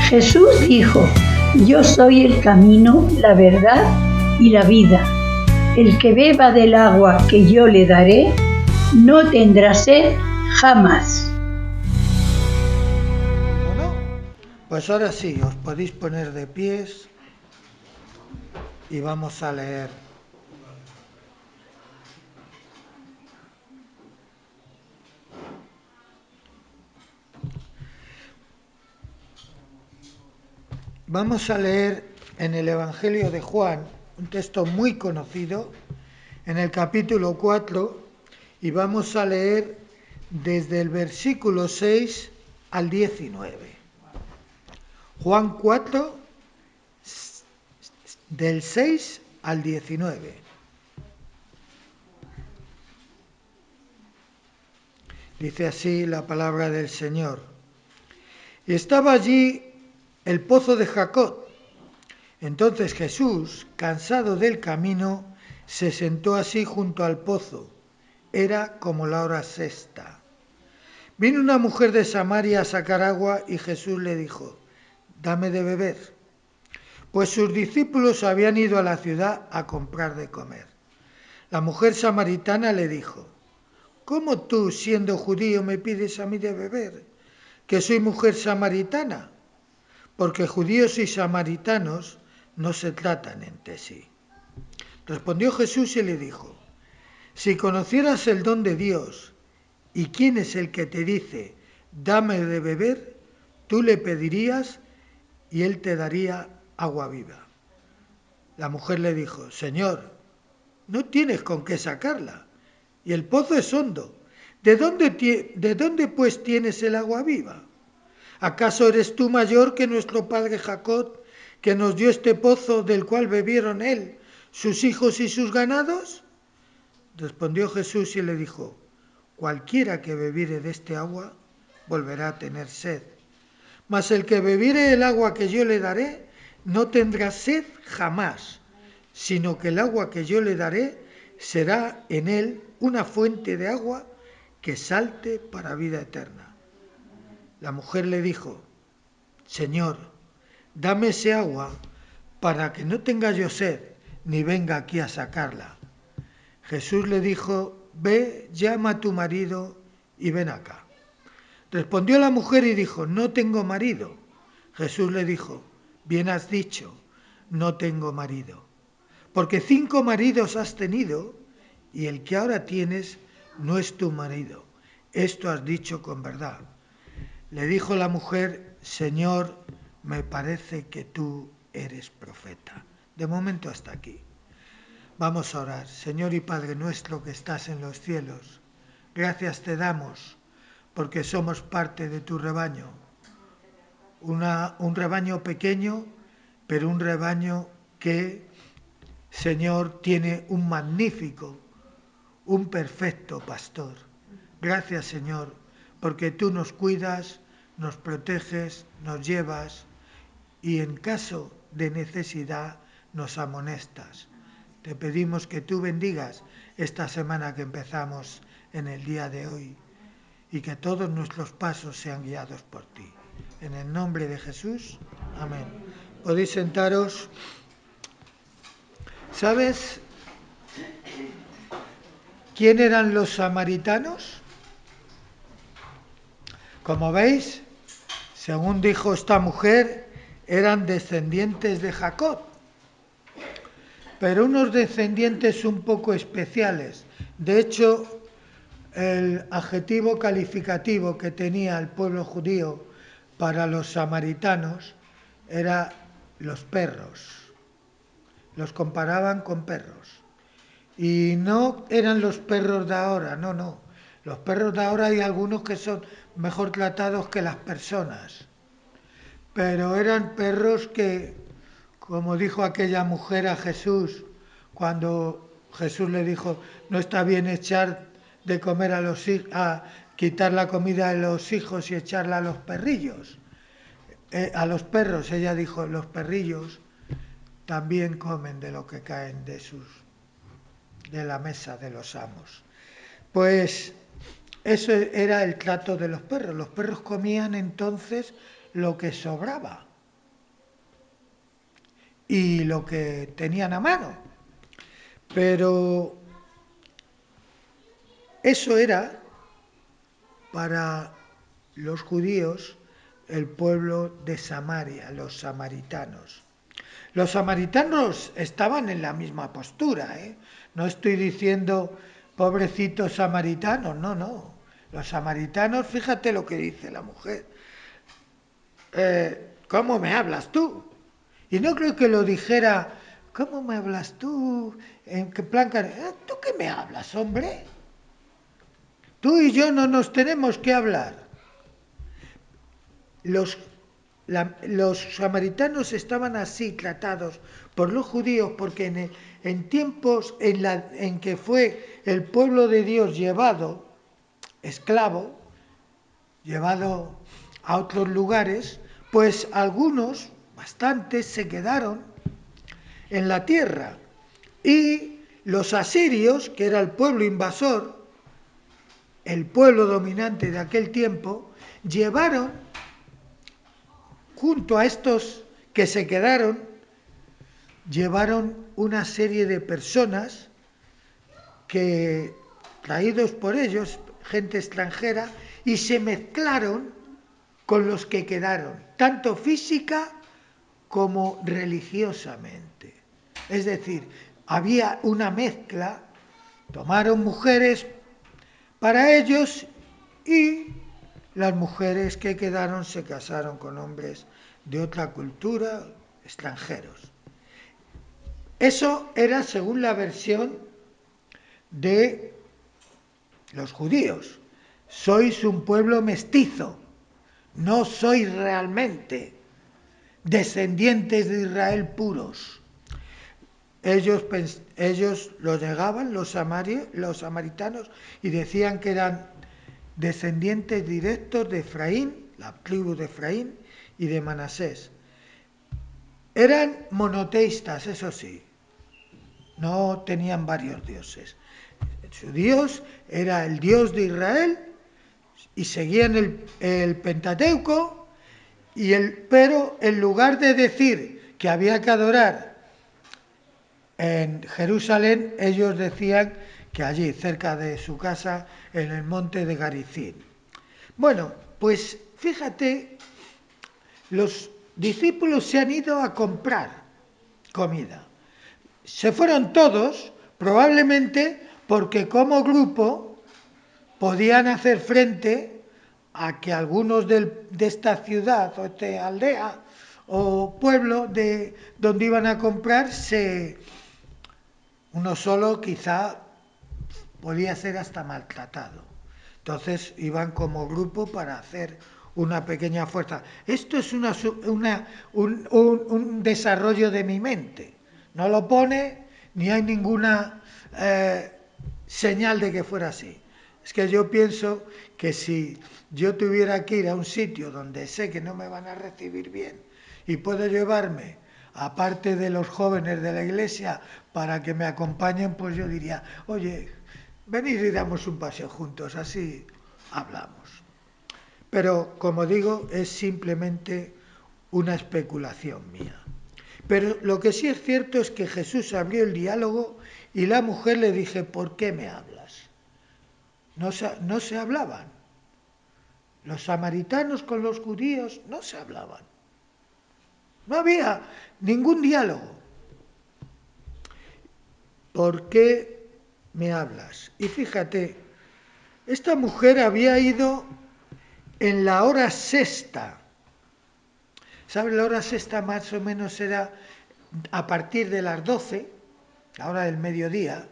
Jesús dijo: yo soy el camino, la verdad y la vida. El que beba del agua que yo le daré, no tendrá sed jamás. Bueno, pues ahora sí, os podéis poner de pies y vamos a leer. Vamos a leer en el Evangelio de Juan, un texto muy conocido, en el capítulo 4, y vamos a leer desde el versículo 6 al 19. Juan 4, del 6 al 19. Dice así la palabra del Señor. Y estaba allí el pozo de Jacob. Entonces Jesús, cansado del camino, se sentó así junto al pozo. Era como la hora sexta. Vino una mujer de Samaria a sacar agua y Jesús le dijo: dame de beber. Pues sus discípulos habían ido a la ciudad a comprar de comer. La mujer samaritana le dijo: ¿cómo tú, siendo judío, me pides a mí de beber, que soy mujer samaritana? Porque judíos y samaritanos no se tratan entre sí. Respondió Jesús y le dijo: si conocieras el don de Dios y quién es el que te dice, dame de beber, tú le pedirías y él te daría agua viva. La mujer le dijo: Señor, no tienes con qué sacarla, y el pozo es hondo. ¿De dónde pues tienes el agua viva? ¿Acaso eres tú mayor que nuestro padre Jacob, que nos dio este pozo del cual bebieron él, sus hijos y sus ganados? Respondió Jesús y le dijo: cualquiera que bebiere de este agua volverá a tener sed. Mas el que bebiere el agua que yo le daré no tendrá sed jamás, sino que el agua que yo le daré será en él una fuente de agua que salte para vida eterna. La mujer le dijo: Señor, dame ese agua para que no tenga yo sed, ni venga aquí a sacarla. Jesús le dijo: ve, llama a tu marido y ven acá. Respondió la mujer y dijo: no tengo marido. Jesús le dijo: bien has dicho, no tengo marido. Porque 5 maridos has tenido, y el que ahora tienes no es tu marido. Esto has dicho con verdad. Le dijo la mujer: Señor, me parece que tú eres profeta. De momento hasta aquí. Vamos a orar. Señor y Padre nuestro que estás en los cielos, gracias te damos porque somos parte de tu rebaño. Un rebaño pequeño, pero un rebaño que, Señor, tiene un magnífico, un perfecto pastor. Gracias, Señor, porque tú nos cuidas, nos proteges, nos llevas y en caso de necesidad nos amonestas. Te pedimos que tú bendigas esta semana que empezamos en el día de hoy y que todos nuestros pasos sean guiados por ti. En el nombre de Jesús, amén. Podéis sentaros. ¿Sabes quién eran los samaritanos? Como veis, según dijo esta mujer, eran descendientes de Jacob, pero unos descendientes un poco especiales. De hecho, el adjetivo calificativo que tenía el pueblo judío para los samaritanos era los perros. Los comparaban con perros. Y no eran los perros de ahora, no. Los perros de ahora hay algunos que son mejor tratados que las personas. Pero eran perros que, como dijo aquella mujer a Jesús, cuando Jesús le dijo: no está bien echar de comer a quitar la comida de los hijos y echarla a los perrillos. A los perros, ella dijo: los perrillos también comen de lo que caen de la mesa de los amos. Pues eso era el trato de los perros. Los perros comían entonces lo que sobraba. y lo que tenían a mano. Pero eso era para los judíos el pueblo de Samaria, los samaritanos. Los samaritanos estaban en la misma postura, ¿eh? No estoy diciendo pobrecitos samaritanos, no, no. Los samaritanos, fíjate lo que dice la mujer. ¿Cómo me hablas tú? Y no creo que lo dijera, ¿cómo me hablas tú? ¿En qué plan? ¿Tú qué me hablas, hombre? Tú y yo no nos tenemos que hablar. Los samaritanos estaban así tratados por los judíos porque en tiempos en que fue el pueblo de Dios llevado, esclavo, llevado a otros lugares, pues algunos, bastantes, se quedaron en la tierra. Y los asirios, que era el pueblo invasor, el pueblo dominante de aquel tiempo, llevaron, junto a estos que se quedaron, llevaron una serie de personas que, traídos por ellos, gente extranjera, y se mezclaron con los que quedaron, tanto física como religiosamente. Es decir, había una mezcla, tomaron mujeres para ellos y las mujeres que quedaron se casaron con hombres de otra cultura, extranjeros. Eso era según la versión de los judíos. Sois un pueblo mestizo, no sois realmente descendientes de Israel puros. Ellos lo negaban, los samaritanos, y decían que eran descendientes directos de Efraín, la tribu de Efraín y de Manasés. Eran monoteístas, eso sí, no tenían varios dioses. Su Dios era el Dios de Israel y seguían el Pentateuco, pero en lugar de decir que había que adorar en Jerusalén, ellos decían que allí, cerca de su casa, en el monte de Garizim. Bueno, pues fíjate, los discípulos se han ido a comprar comida. Se fueron todos, probablemente porque como grupo podían hacer frente a que algunos de esta ciudad o esta aldea o pueblo de donde iban a comprar uno solo quizá podía ser hasta maltratado. Entonces iban como grupo para hacer una pequeña fuerza. Esto es un desarrollo de mi mente. No lo pone ni hay ninguna señal de que fuera así. Es que yo pienso que si yo tuviera que ir a un sitio donde sé que no me van a recibir bien y puedo llevarme a parte de los jóvenes de la iglesia para que me acompañen, pues yo diría, oye, venid y damos un paseo juntos, así hablamos. Pero, como digo, es simplemente una especulación mía. Pero lo que sí es cierto es que Jesús abrió el diálogo y la mujer le dije, ¿por qué me hablas? No se hablaban. Los samaritanos con los judíos no se hablaban. No había ningún diálogo. ¿Por qué me hablas? Y fíjate, esta mujer había ido en la hora sexta. ¿Sabes? La hora sexta más o menos era a partir de las 12, la hora del mediodía,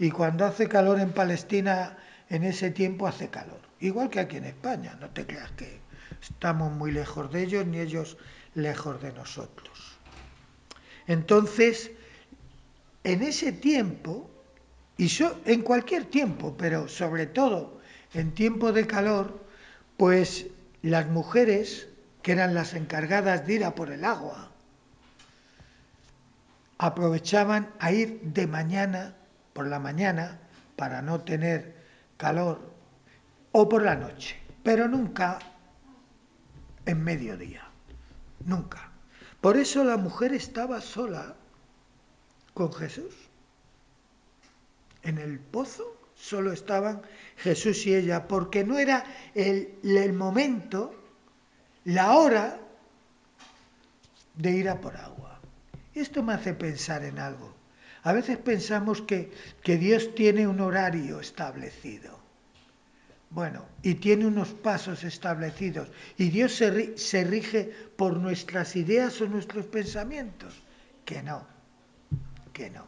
y cuando hace calor en Palestina, en ese tiempo hace calor. Igual que aquí en España, no te creas que estamos muy lejos de ellos, ni ellos lejos de nosotros. Entonces, en ese tiempo, en cualquier tiempo, pero sobre todo en tiempo de calor, pues las mujeres, que eran las encargadas de ir a por el agua, aprovechaban a ir de mañana, por la mañana, para no tener calor, o por la noche, pero nunca en mediodía, nunca. Por eso la mujer estaba sola con Jesús. En el pozo solo estaban Jesús y ella, porque no era el momento, la hora de ir a por agua. Esto me hace pensar en algo. A veces pensamos que Dios tiene un horario establecido. Bueno, y tiene unos pasos establecidos. Y Dios se rige por nuestras ideas o nuestros pensamientos. Que no, que no.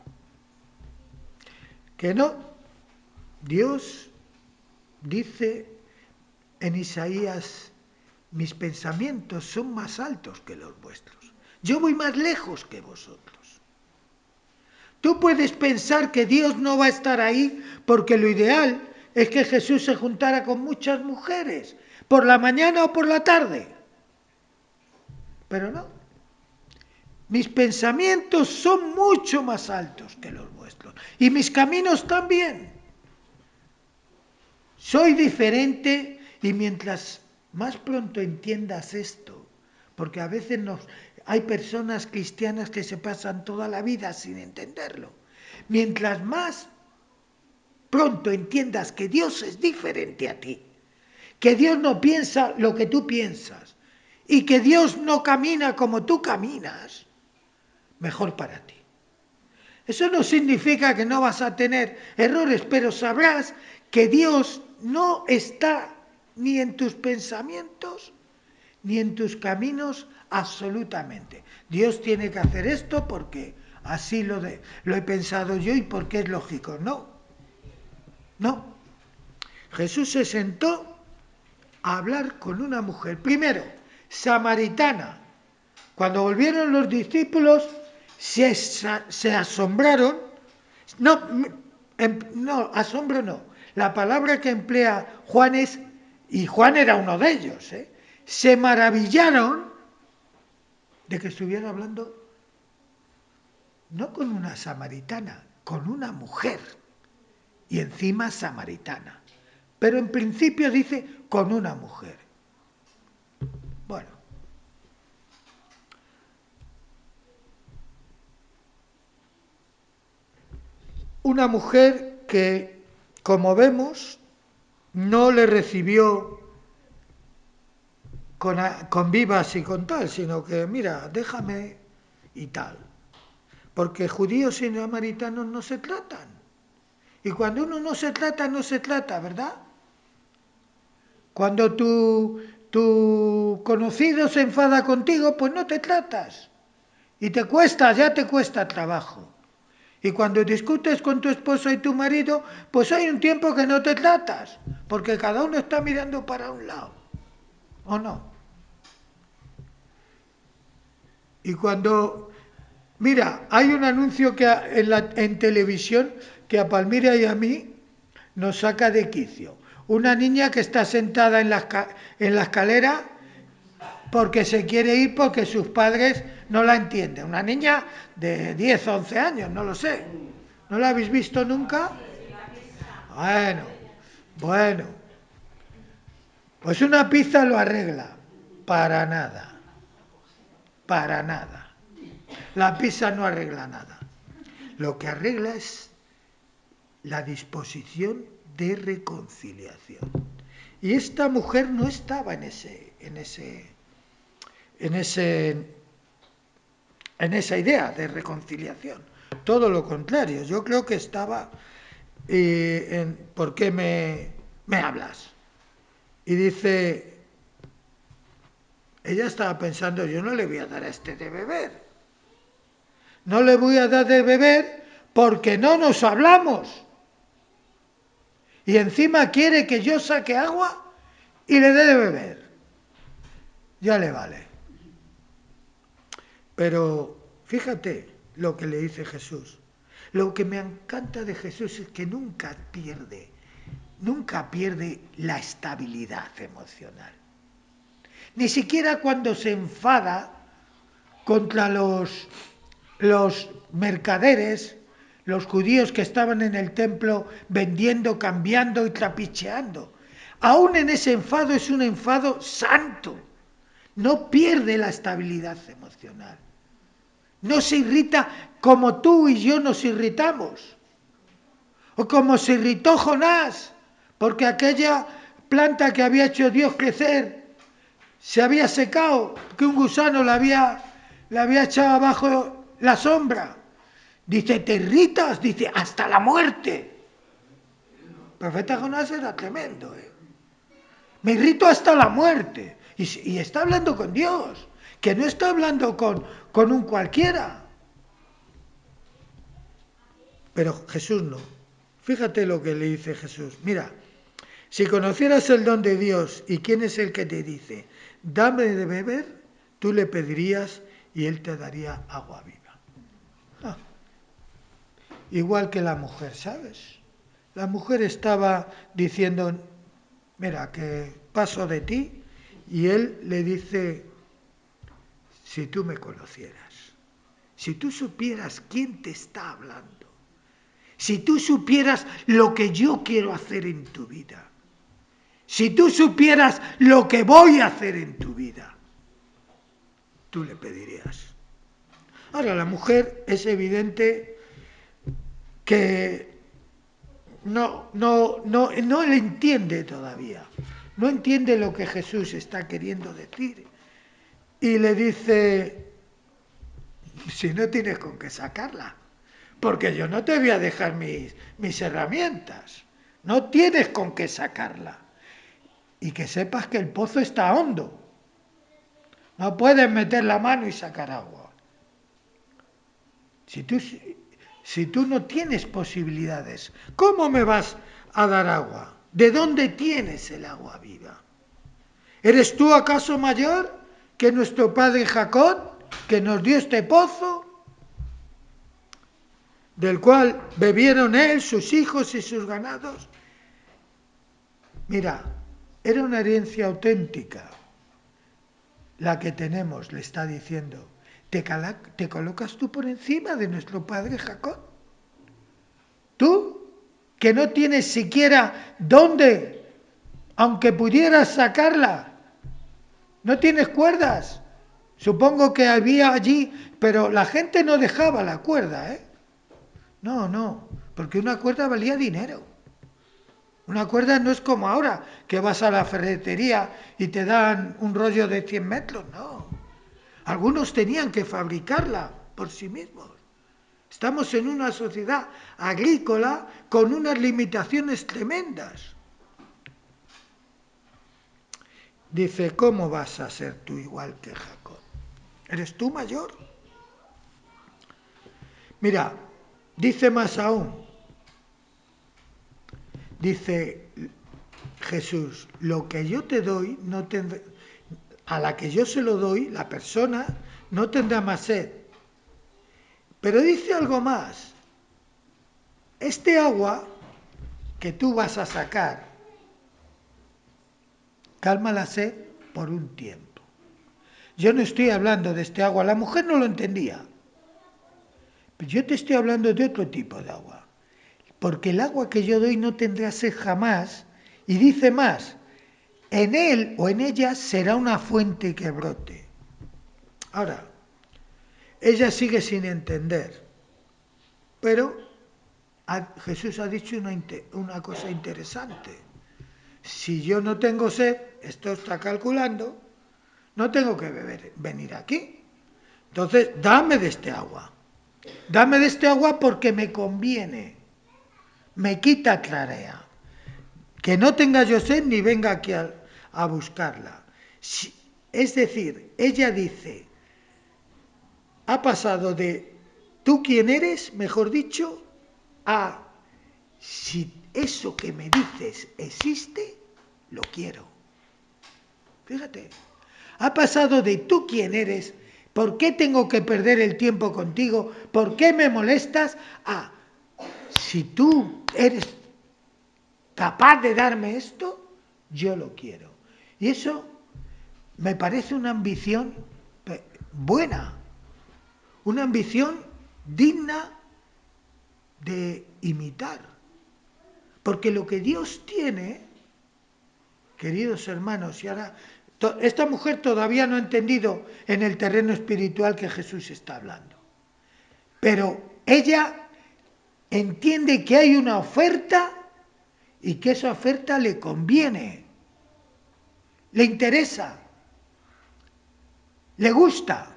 Que no. Dios dice en Isaías: mis pensamientos son más altos que los vuestros. Yo voy más lejos que vosotros. Tú puedes pensar que Dios no va a estar ahí, porque lo ideal es que Jesús se juntara con muchas mujeres, por la mañana o por la tarde. Pero no. Mis pensamientos son mucho más altos que los vuestros. Y mis caminos también. Soy diferente, y mientras más pronto entiendas esto, porque a veces hay personas cristianas que se pasan toda la vida sin entenderlo. Mientras más pronto entiendas que Dios es diferente a ti, que Dios no piensa lo que tú piensas y que Dios no camina como tú caminas, mejor para ti. Eso no significa que no vas a tener errores, pero sabrás que Dios no está ni en tus pensamientos ni en tus caminos absolutamente. Dios tiene que hacer esto porque así lo he pensado yo y porque es lógico. No, no. Jesús se sentó a hablar con una mujer, primero, samaritana. Cuando volvieron los discípulos, se asombraron. No, asombro no. La palabra que emplea Juan es, y Juan era uno de ellos, se maravillaron de que estuviera hablando no con una samaritana, con una mujer, y encima samaritana. Pero en principio dice con una mujer. Bueno. Una mujer que, como vemos, no le recibió con vivas y con tal, sino que, mira, déjame y tal. Porque judíos y samaritanos no se tratan. Y cuando uno no se trata, ¿verdad? Cuando tu conocido se enfada contigo, pues no te tratas. Y ya te cuesta trabajo. Y cuando discutes con tu esposo y tu marido, pues hay un tiempo que no te tratas, porque cada uno está mirando para un lado, ¿o no? Y cuando, mira, hay un anuncio que en televisión que a Palmira y a mí nos saca de quicio. Una niña que está sentada en la escalera porque se quiere ir porque sus padres no la entienden. Una niña de 10 o 11 años, no lo sé. ¿No la habéis visto nunca? Bueno. Pues una pizza lo arregla. Para nada. La pizza no arregla nada. Lo que arregla es la disposición de reconciliación. Y esta mujer no estaba en esa idea de reconciliación. Todo lo contrario, yo creo que estaba ¿por qué me hablas? Y dice, ella estaba pensando, yo no le voy a dar a este de beber. No le voy a dar de beber porque no nos hablamos. Y encima quiere que yo saque agua y le dé de beber. Ya le vale. Pero fíjate lo que le dice Jesús. Lo que me encanta de Jesús es que nunca pierde la estabilidad emocional. Ni siquiera cuando se enfada contra los mercaderes, los judíos que estaban en el templo vendiendo, cambiando y trapicheando. Aún en ese enfado es un enfado santo. No pierde la estabilidad emocional. No se irrita como tú y yo nos irritamos. O como se irritó Jonás, porque aquella planta que había hecho Dios crecer se había secado, que un gusano la había echado abajo la sombra. Dice, ¿te irritas? Dice, hasta la muerte. El profeta Jonás era tremendo, ¿eh? Me irrito hasta la muerte. Y está hablando con Dios, que no está hablando con un cualquiera. Pero Jesús no. Fíjate lo que le dice Jesús. Mira, si conocieras el don de Dios y quién es el que te dice, dame de beber, tú le pedirías y él te daría agua viva. Ah, igual que la mujer, ¿sabes? La mujer estaba diciendo, mira, que paso de ti, y él le dice, si tú me conocieras, si tú supieras quién te está hablando, si tú supieras lo que yo quiero hacer en tu vida, si tú supieras lo que voy a hacer en tu vida, tú le pedirías. Ahora, la mujer es evidente que no le entiende todavía, no entiende lo que Jesús está queriendo decir. Y le dice, si no tienes con qué sacarla, porque yo no te voy a dejar mis herramientas, no tienes con qué sacarla. Y que sepas que el pozo está hondo, no puedes meter la mano y sacar agua. Si tú no tienes posibilidades, ¿cómo me vas a dar agua? ¿De dónde tienes el agua viva? ¿Eres tú acaso mayor que nuestro padre Jacob, que nos dio este pozo, del cual bebieron él, sus hijos y sus ganados? Mira, era una herencia auténtica la que tenemos, le está diciendo. ¿Te colocas tú por encima de nuestro padre Jacob? ¿Tú, que no tienes siquiera dónde, aunque pudieras sacarla, no tienes cuerdas? Supongo que había allí, pero la gente no dejaba la cuerda, ¿eh? No, porque una cuerda valía dinero. Una cuerda no es como ahora, que vas a la ferretería y te dan un rollo de 100 metros, no. Algunos tenían que fabricarla por sí mismos. Estamos en una sociedad agrícola con unas limitaciones tremendas. Dice, ¿cómo vas a ser tú igual que Jacob? ¿Eres tú mayor? Mira, dice más aún. Dice Jesús, lo que yo te doy, a la que yo se lo doy, la persona, no tendrá más sed. Pero dice algo más. Este agua que tú vas a sacar, calma la sed por un tiempo. Yo no estoy hablando de este agua, la mujer no lo entendía. Pero yo te estoy hablando de otro tipo de agua. Porque el agua que yo doy no tendrá sed jamás. Y dice más, en él o en ella será una fuente que brote. Ahora, ella sigue sin entender. Pero Jesús ha dicho una cosa interesante. Si yo no tengo sed, esto está calculando, no tengo que venir aquí. Entonces, dame de este agua. Dame de este agua porque me conviene. Me quita clarea. Que no tenga yo sed ni venga aquí a buscarla. Es decir, ella dice, ha pasado de tú quién eres, mejor dicho, a si eso que me dices existe, lo quiero. Fíjate, ha pasado de tú quién eres, ¿por qué tengo que perder el tiempo contigo? ¿Por qué me molestas? A si tú eres capaz de darme esto, yo lo quiero. Y eso me parece una ambición buena, una ambición digna de imitar. Porque lo que Dios tiene, queridos hermanos, y ahora esta mujer todavía no ha entendido en el terreno espiritual que Jesús está hablando. pero ella entiende que hay una oferta y que esa oferta le conviene, le interesa, le gusta.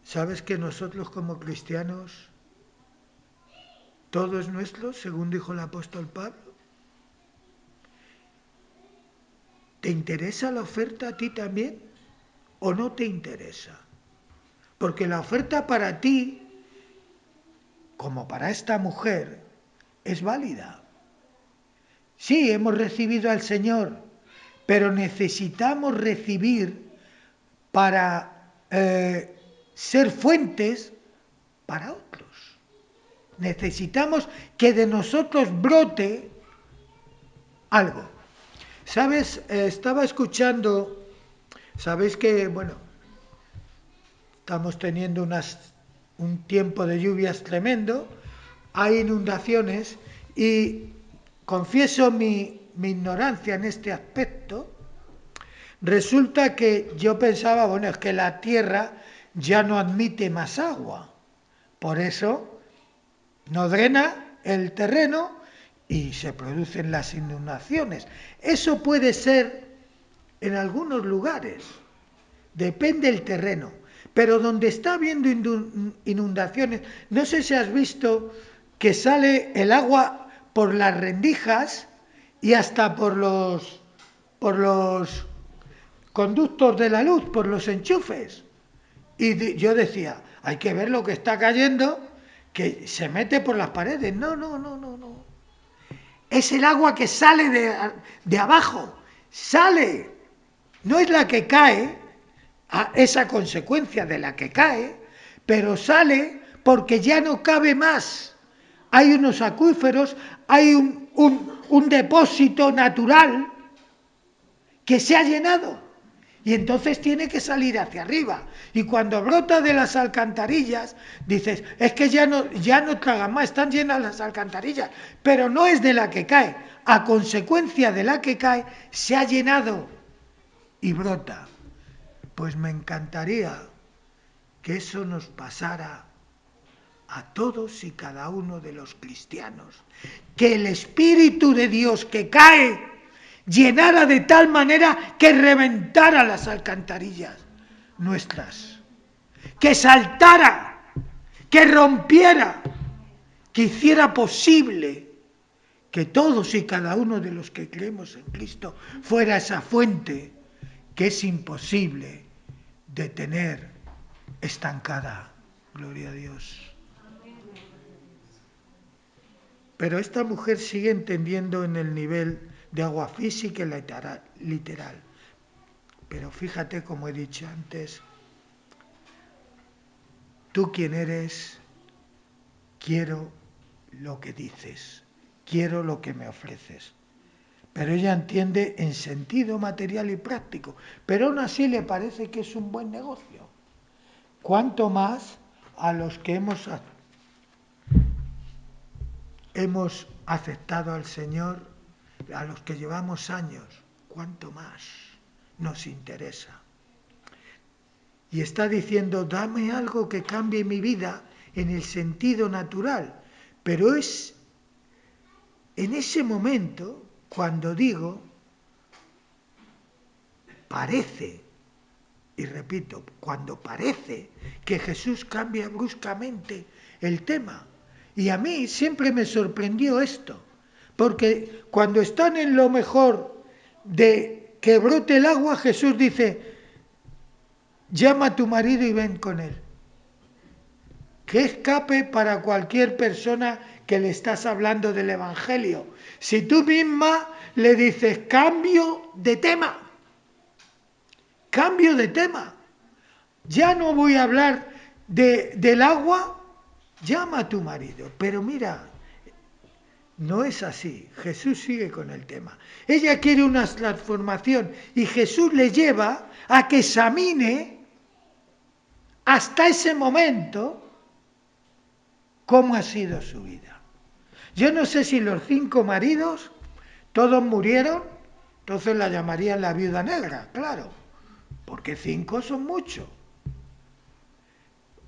¿Sabes que nosotros como cristianos, todo es nuestro, según dijo el apóstol Pablo? ¿Te interesa la oferta a ti también o no te interesa? Porque la oferta para ti, como para esta mujer, es válida. Sí, hemos recibido al Señor, pero necesitamos recibir para ser fuentes para otros. Necesitamos que de nosotros brote algo. ¿Sabes? Estaba escuchando, sabéis que, bueno, estamos teniendo un tiempo de lluvias tremendo, hay inundaciones y confieso mi ignorancia en este aspecto. Resulta que yo pensaba, bueno, es que la tierra ya no admite más agua, por eso no drena el terreno y se producen las inundaciones. Eso puede ser en algunos lugares, depende del terreno, pero donde está habiendo inundaciones, no sé si has visto que sale el agua por las rendijas y hasta por los conductos de la luz, por los enchufes. Y yo decía, hay que ver lo que está cayendo, que se mete por las paredes. No. Es el agua que sale de abajo, sale. No es la que cae, esa consecuencia de la que cae, pero sale porque ya no cabe más. Hay unos acuíferos, hay un depósito natural que se ha llenado y entonces tiene que salir hacia arriba. Y cuando brota de las alcantarillas, dices, es que ya no tragan más, están llenas las alcantarillas, pero no es de la que cae. A consecuencia de la que cae, se ha llenado y brota. Pues me encantaría que eso nos pasara a todos y cada uno de los cristianos. Que el Espíritu de Dios que cae llenara de tal manera que reventara las alcantarillas nuestras, que saltara, que rompiera, que hiciera posible que todos y cada uno de los que creemos en Cristo fuera esa fuente que es imposible de tener estancada. Gloria a Dios. Pero esta mujer sigue entendiendo en el nivel de agua física y literal. Pero fíjate, como he dicho antes, tú quién eres, quiero lo que dices, quiero lo que me ofreces. Pero ella entiende en sentido material y práctico, pero aún así le parece que es un buen negocio. ¿Cuánto más a los que hemos aceptado al Señor, a los que llevamos años? ¿Cuánto más nos interesa? Y está diciendo, dame algo que cambie mi vida en el sentido natural. Pero es en ese momento cuando digo, parece, y repito, cuando parece que Jesús cambia bruscamente el tema. Y a mí siempre me sorprendió esto, porque cuando están en lo mejor de que brote el agua, Jesús dice, llama a tu marido y ven con él. Qué escape para cualquier persona que le estás hablando del Evangelio. Si tú misma le dices, cambio de tema, ya no voy a hablar del agua, llama a tu marido. Pero mira, no es así. Jesús sigue con el tema. Ella quiere una transformación y Jesús le lleva a que examine hasta ese momento cómo ha sido su vida. Yo no sé si los 5 maridos todos murieron, entonces la llamarían la viuda negra, claro, porque 5 son muchos.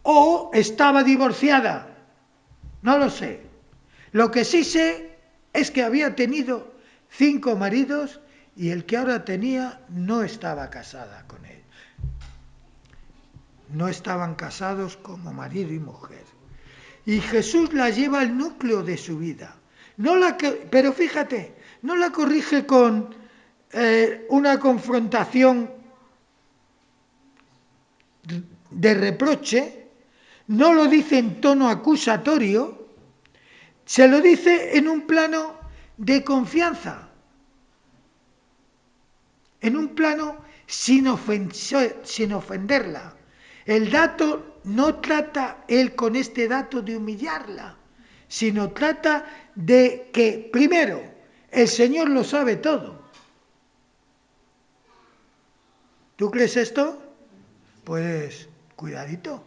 o estaba divorciada. No lo sé. Lo que sí sé es que había tenido 5 maridos y el que ahora tenía no estaba casada con él. No estaban casados como marido y mujer. Y Jesús la lleva al núcleo de su vida. Pero fíjate, no la corrige con una confrontación de reproche, no lo dice en tono acusatorio, se lo dice en un plano de confianza, en un plano sin ofenderla. El dato no trata él con este dato de humillarla, sino trata de que, primero, el Señor lo sabe todo. ¿Tú crees esto? Pues cuidadito,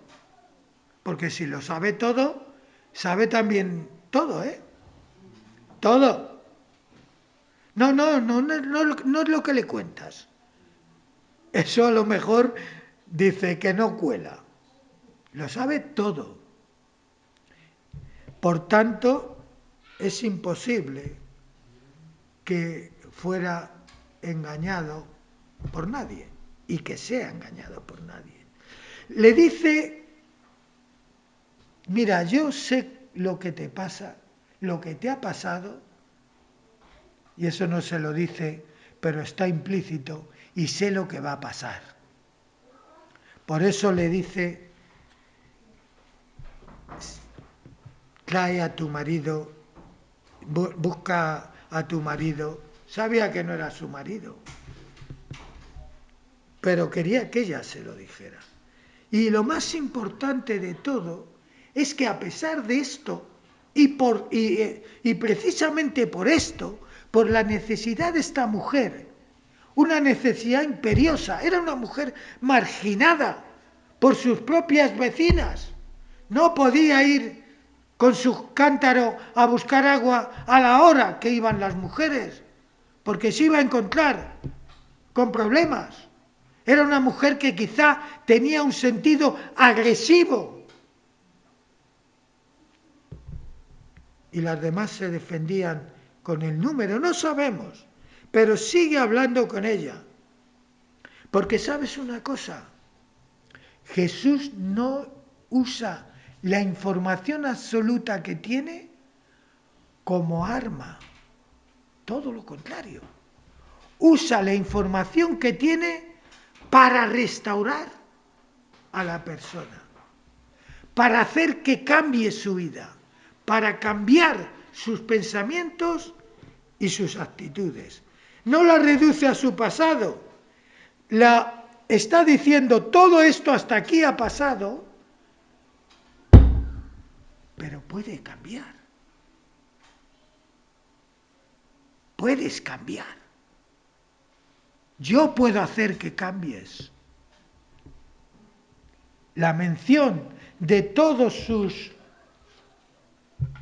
porque si lo sabe todo, sabe también todo, ¿eh? Todo. No es lo que le cuentas. Eso a lo mejor dice que no cuela. Lo sabe todo. Por tanto, es imposible que fuera engañado por nadie y que sea engañado por nadie. Le dice, mira, yo sé lo que te pasa, lo que te ha pasado, y eso no se lo dice, pero está implícito, y sé lo que va a pasar. Por eso le dice, trae a tu marido, busca a tu marido. Sabía que no era su marido, pero quería que ella se lo dijera. Y lo más importante de todo es que a pesar de esto, y precisamente por esto, por la necesidad de esta mujer, una necesidad imperiosa, era una mujer marginada por sus propias vecinas, no podía ir con su cántaro a buscar agua a la hora que iban las mujeres, porque se iba a encontrar con problemas. Era una mujer que quizá tenía un sentido agresivo. Y las demás se defendían con el número, no sabemos, pero sigue hablando con ella. Porque sabes una cosa, Jesús no usa la información absoluta que tiene como arma, todo lo contrario. Usa la información que tiene para restaurar a la persona, para hacer que cambie su vida, para cambiar sus pensamientos y sus actitudes. No la reduce a su pasado, la está diciendo todo esto hasta aquí ha pasado, pero puede cambiar. Puedes cambiar. Yo puedo hacer que cambies. La mención de todos sus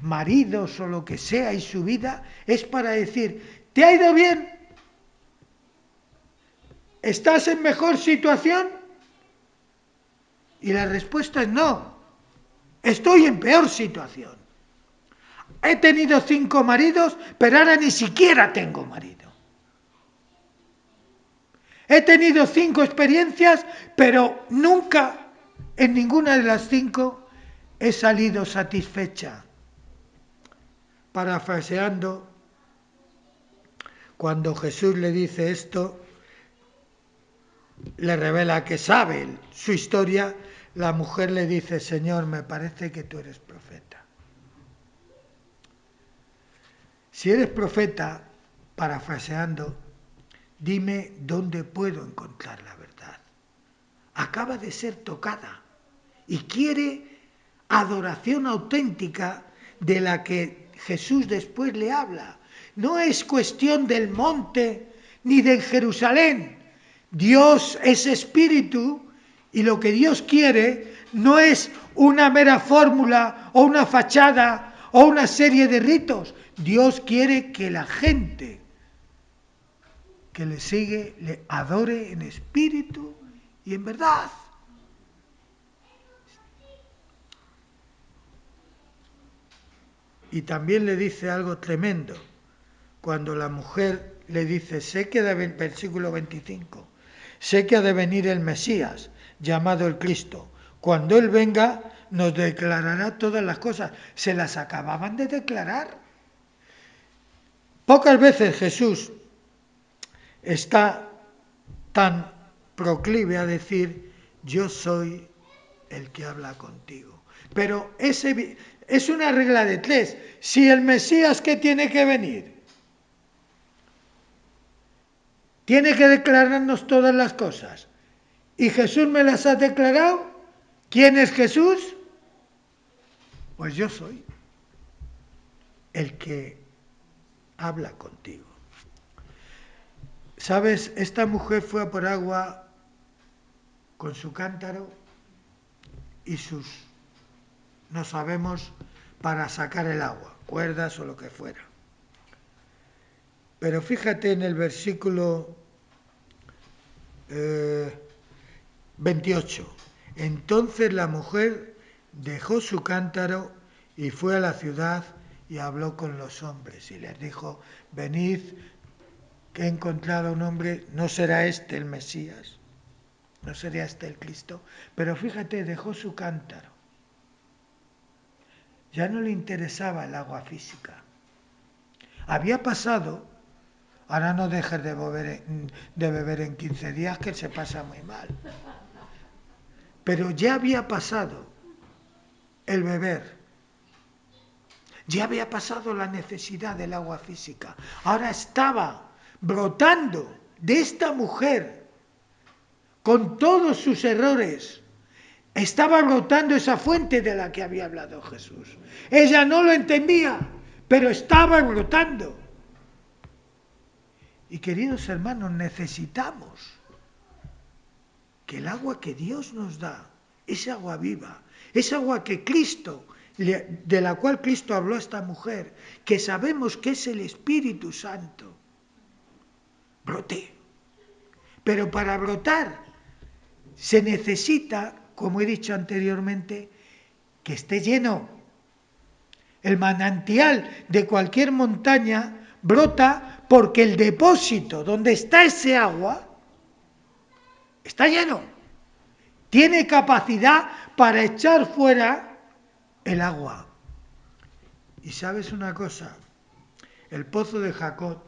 maridos o lo que sea y su vida es para decir, ¿te ha ido bien? ¿Estás en mejor situación? Y la respuesta es no, estoy en peor situación. He tenido 5 maridos, pero ahora ni siquiera tengo marido. He tenido 5 experiencias, pero nunca en ninguna de las 5 he salido satisfecha. Parafraseando, cuando Jesús le dice esto, le revela que sabe su historia, la mujer le dice, Señor, me parece que tú eres profeta. Si eres profeta, parafraseando, dime dónde puedo encontrar la verdad. Acaba de ser tocada y quiere adoración auténtica de la que Jesús después le habla. No es cuestión del monte ni de Jerusalén. Dios es espíritu y lo que Dios quiere no es una mera fórmula o una fachada o una serie de ritos. Dios quiere que la gente que le sigue le adore en espíritu y en verdad. Y también le dice algo tremendo. Cuando la mujer le dice, versículo 25, sé que ha de venir el Mesías, llamado el Cristo. Cuando Él venga, nos declarará todas las cosas. Se las acababan de declarar. Pocas veces Jesús está tan proclive a decir, yo soy el que habla contigo. Pero es una regla de tres. Si el Mesías, ¿qué tiene que venir? Tiene que declararnos todas las cosas. ¿Y Jesús me las ha declarado? ¿Quién es Jesús? Pues yo soy el que habla contigo. ¿Sabes? Esta mujer fue a por agua con su cántaro y no sabemos, para sacar el agua, cuerdas o lo que fuera. Pero fíjate en el versículo 28. Entonces la mujer dejó su cántaro y fue a la ciudad y habló con los hombres y les dijo, venid, que he encontrado a un hombre, no será este el Mesías, no sería este el Cristo, pero fíjate, dejó su cántaro. Ya no le interesaba el agua física. Había pasado, ahora no dejes de beber en 15 días, que se pasa muy mal. Pero ya había pasado el beber. Ya había pasado la necesidad del agua física. Ahora estaba brotando de esta mujer, con todos sus errores, estaba brotando esa fuente de la que había hablado Jesús. Ella no lo entendía, pero estaba brotando. Y queridos hermanos, necesitamos que el agua que Dios nos da, esa agua viva, esa agua que Cristo, de la cual Cristo habló a esta mujer, que sabemos que es el Espíritu Santo, brote. Pero para brotar se necesita, como he dicho anteriormente, que esté lleno. El manantial de cualquier montaña brota porque el depósito donde está ese agua está lleno. Tiene capacidad para echar fuera el agua. Y sabes una cosa, el pozo de Jacob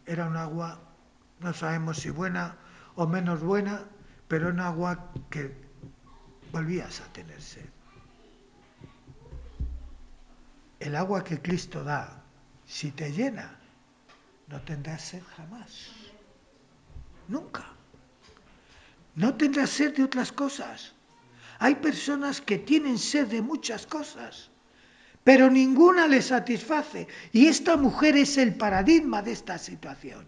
era un agua, no sabemos si buena o menos buena, pero un agua que volvías a tener sed. El agua que Cristo da, si te llena, no tendrás sed jamás. Nunca. No tendrás sed de otras cosas. Hay personas que tienen sed de muchas cosas, pero ninguna les satisface. Y esta mujer es el paradigma de esta situación.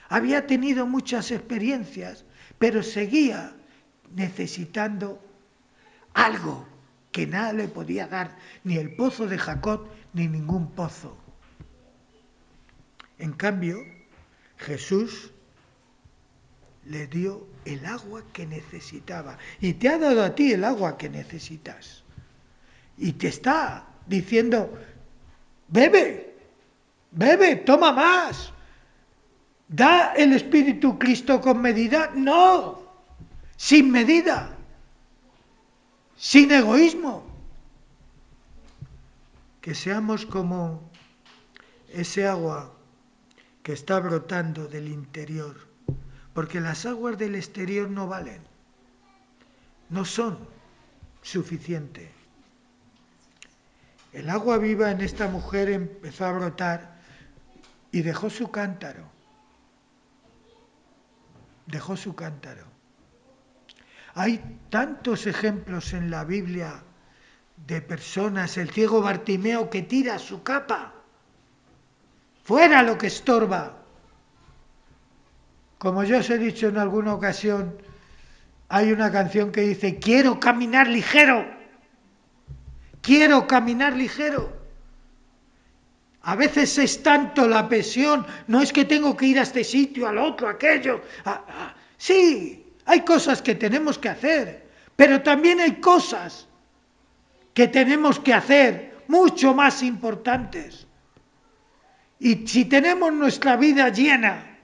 Había tenido muchas experiencias, pero seguía necesitando algo que nada le podía dar, ni el pozo de Jacob, ni ningún pozo. En cambio, Jesús le dio el agua que necesitaba. Y te ha dado a ti el agua que necesitas. Y te está diciendo, bebe, toma más. ¿Da el Espíritu Cristo con medida? No, sin medida, sin egoísmo. Que seamos como ese agua que está brotando del interior, porque las aguas del exterior no valen, no son suficientes. El agua viva en esta mujer empezó a brotar y dejó su cántaro. Dejó su cántaro. Hay tantos ejemplos en la Biblia de personas, el ciego Bartimeo que tira su capa, fuera lo que estorba. Como yo os he dicho en alguna ocasión, hay una canción que dice, quiero caminar ligero, quiero caminar ligero. A veces es tanto la presión, no es que tengo que ir a este sitio, al otro, aquello. Sí, hay cosas que tenemos que hacer, pero también hay cosas que tenemos que hacer mucho más importantes. Y si tenemos nuestra vida llena,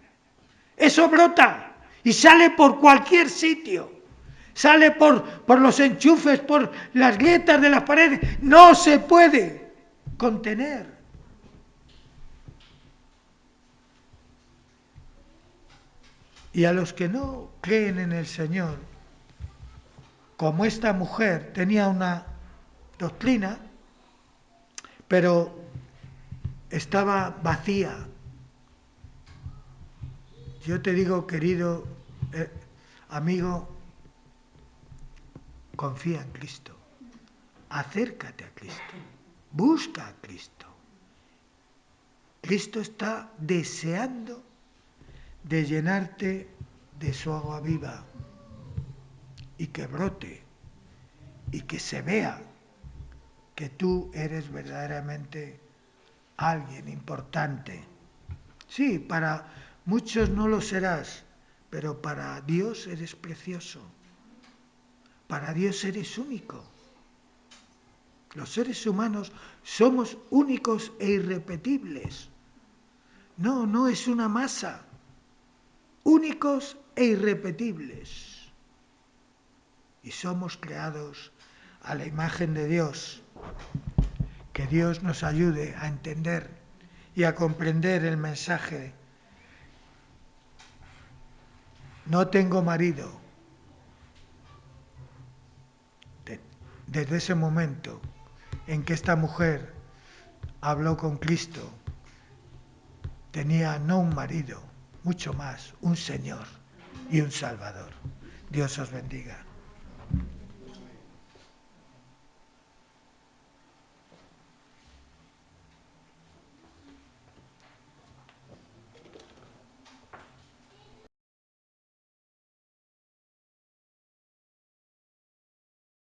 eso brota y sale por cualquier sitio. Sale por los enchufes, por las grietas de las paredes. No se puede contener. Y a los que no creen en el Señor, como esta mujer tenía una doctrina, pero estaba vacía. Yo te digo, querido amigo, confía en Cristo, acércate a Cristo, busca a Cristo. Cristo está deseando de llenarte de su agua viva y que brote y que se vea que tú eres verdaderamente alguien importante. Sí, para muchos no lo serás, pero para Dios eres precioso. Para Dios eres único. Los seres humanos somos únicos e irrepetibles. No es una masa. Únicos e irrepetibles. Y somos creados a la imagen de Dios. Que Dios nos ayude a entender y a comprender el mensaje. No tengo marido. Desde ese momento en que esta mujer habló con Cristo, tenía no un marido, mucho más, un Señor y un Salvador. Dios os bendiga.